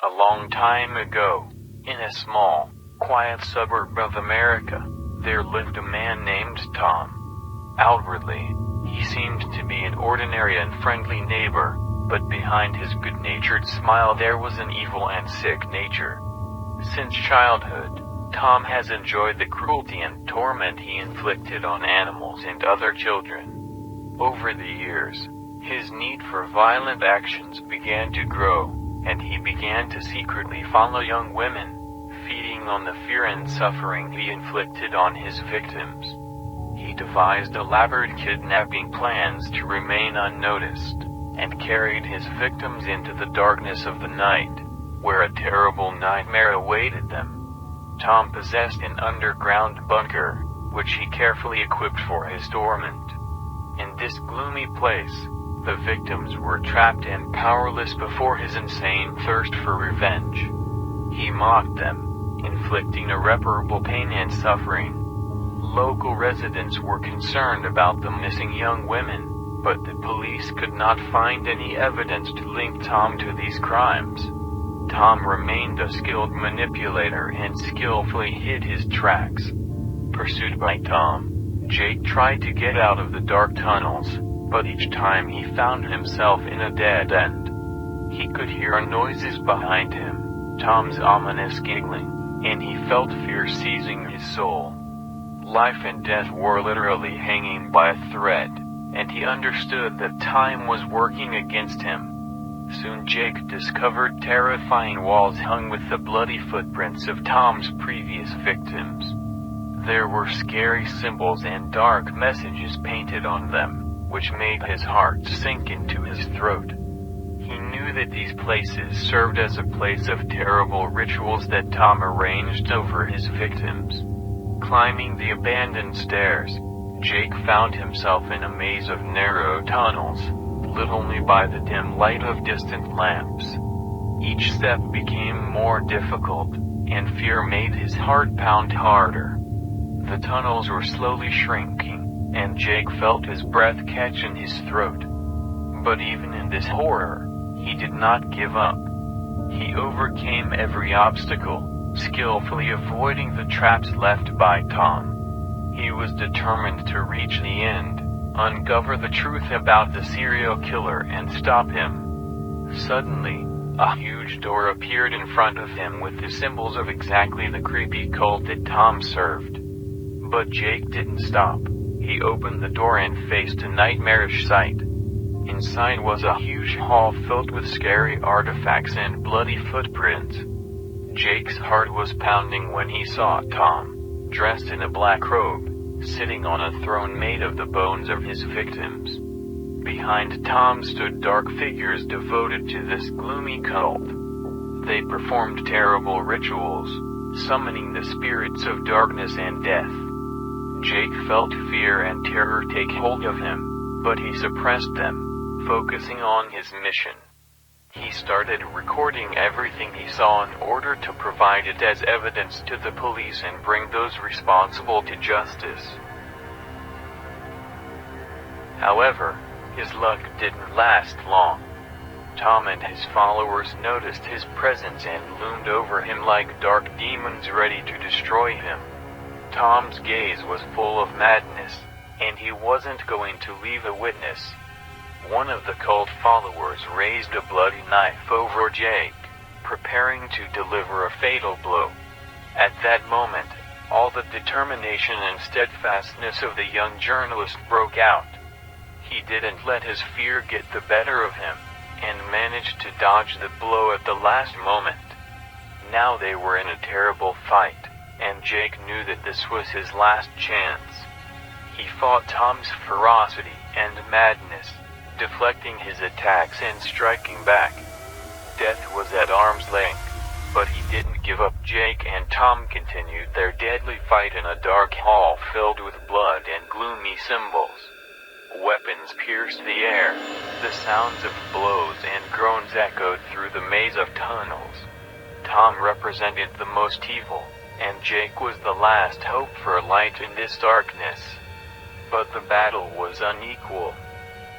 A long time ago, in a small, quiet suburb of America, there lived a man named Tom. Outwardly, he seemed to be an ordinary and friendly neighbor, but behind his good-natured smile there was an evil and sick nature. Since childhood, Tom has enjoyed the cruelty and torment he inflicted on animals and other children. Over the years, his need for violent actions began to grow, and he began to secretly follow young women, feeding on the fear and suffering he inflicted on his victims. He devised elaborate kidnapping plans to remain unnoticed, and carried his victims into the darkness of the night, where a terrible nightmare awaited them. Tom possessed an underground bunker, which he carefully equipped for his torment. In this gloomy place, the victims were trapped and powerless before his insane thirst for revenge. He mocked them, inflicting irreparable pain and suffering. Local residents were concerned about the missing young women, but the police could not find any evidence to link Tom to these crimes. Tom remained a skilled manipulator and skillfully hid his tracks. Pursued by Tom, Jake tried to get out of the dark tunnels, but each time he found himself in a dead end. He could hear noises behind him, Tom's ominous giggling, and he felt fear seizing his soul. Life and death were literally hanging by a thread, and he understood that time was working against him. Soon Jake discovered terrifying walls hung with the bloody footprints of Tom's previous victims. There were scary symbols and dark messages painted on them, which made his heart sink into his throat. He knew that these places served as a place of terrible rituals that Tom arranged over his victims. Climbing the abandoned stairs, Jake found himself in a maze of narrow tunnels, lit only by the dim light of distant lamps. Each step became more difficult, and fear made his heart pound harder. The tunnels were slowly shrinking, and Jake felt his breath catch in his throat. But even in this horror, he did not give up. He overcame every obstacle, skillfully avoiding the traps left by Tom. He was determined to reach the end, uncover the truth about the serial killer and stop him. Suddenly, a huge door appeared in front of him with the symbols of exactly the creepy cult that Tom served. But Jake didn't stop. He opened the door and faced a nightmarish sight. Inside was a huge hall filled with scary artifacts and bloody footprints. Jake's heart was pounding when he saw Tom, dressed in a black robe, sitting on a throne made of the bones of his victims. Behind Tom stood dark figures devoted to this gloomy cult. They performed terrible rituals, summoning the spirits of darkness and death. Jake felt fear and terror take hold of him, but he suppressed them, focusing on his mission. He started recording everything he saw in order to provide it as evidence to the police and bring those responsible to justice. However, his luck didn't last long. Tom and his followers noticed his presence and loomed over him like dark demons ready to destroy him. Tom's gaze was full of madness, and he wasn't going to leave a witness. One of the cult followers raised a bloody knife over Jake, preparing to deliver a fatal blow. At that moment, all the determination and steadfastness of the young journalist broke out. He didn't let his fear get the better of him, and managed to dodge the blow at the last moment. Now they were in a terrible fight, and Jake knew that this was his last chance. He fought Tom's ferocity and madness, deflecting his attacks and striking back. Death was at arm's length, but he didn't give up. Jake and Tom continued their deadly fight in a dark hall filled with blood and gloomy symbols. Weapons pierced the air, the sounds of blows and groans echoed through the maze of tunnels. Tom represented the most evil, and Jake was the last hope for light in this darkness. But the battle was unequal.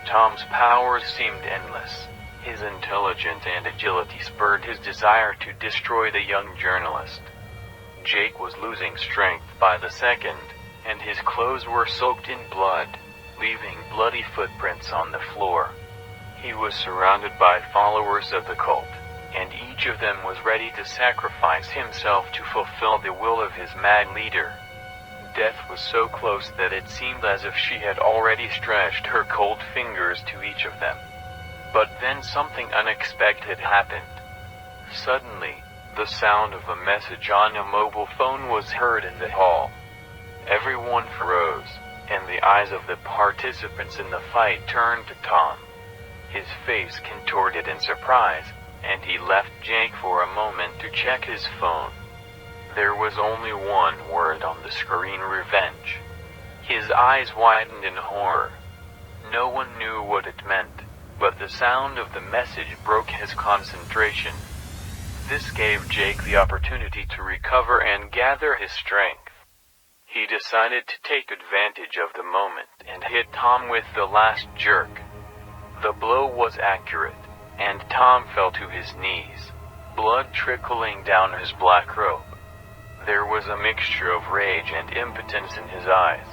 Tom's powers seemed endless, His intelligence and agility spurred his desire to destroy the young journalist. Jake was losing strength by the second, and his clothes were soaked in blood, leaving bloody footprints on the floor. He was surrounded by followers of the cult, and each of them was ready to sacrifice himself to fulfill the will of his mad leader. Death was so close that it seemed as if she had already stretched her cold fingers to each of them. But then something unexpected happened. Suddenly, the sound of a message on a mobile phone was heard in the hall. Everyone froze, and the eyes of the participants in the fight turned to Tom. His face contorted in surprise, and he left Jake for a moment to check his phone. There was only one word on the screen: revenge. His eyes widened in horror. No one knew what it meant, but the sound of the message broke his concentration. This gave Jake the opportunity to recover and gather his strength. He decided to take advantage of the moment and hit Tom with the last jerk. The blow was accurate, and Tom fell to his knees, blood trickling down his black robe. There was a mixture of rage and impotence in his eyes.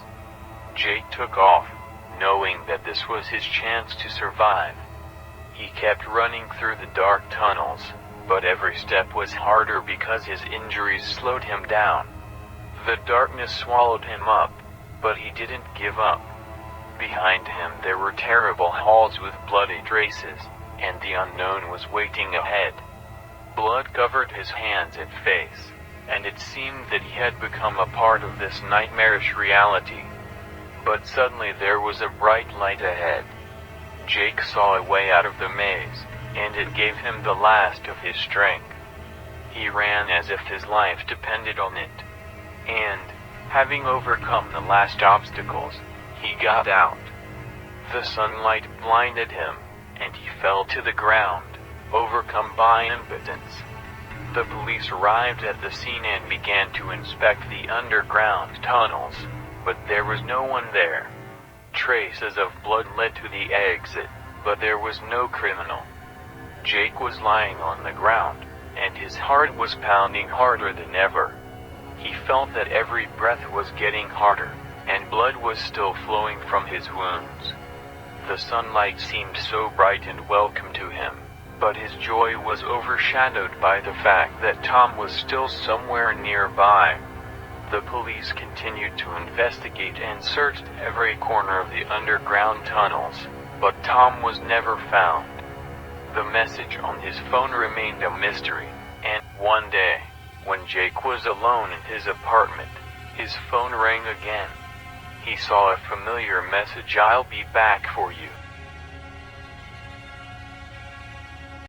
Jake took off, knowing that this was his chance to survive. He kept running through the dark tunnels, but every step was harder because his injuries slowed him down. The darkness swallowed him up, but he didn't give up. Behind him there were terrible halls with bloody traces, and the unknown was waiting ahead. Blood covered his hands and face, and it seemed that he had become a part of this nightmarish reality. But suddenly there was a bright light ahead. Jake saw a way out of the maze, and it gave him the last of his strength. He ran as if his life depended on it. And, having overcome the last obstacles, he got out. The sunlight blinded him, and he fell to the ground, overcome by impotence. The police arrived at the scene and began to inspect the underground tunnels, but there was no one there. Traces of blood led to the exit, but there was no criminal. Jake was lying on the ground, and his heart was pounding harder than ever. He felt that every breath was getting harder, and blood was still flowing from his wounds. The sunlight seemed so bright and welcome to him, but his joy was overshadowed by the fact that Tom was still somewhere nearby. The police continued to investigate and searched every corner of the underground tunnels, but Tom was never found. The message on his phone remained a mystery, and one day, when Jake was alone in his apartment, his phone rang again. He saw a familiar message: "I'll be back for you."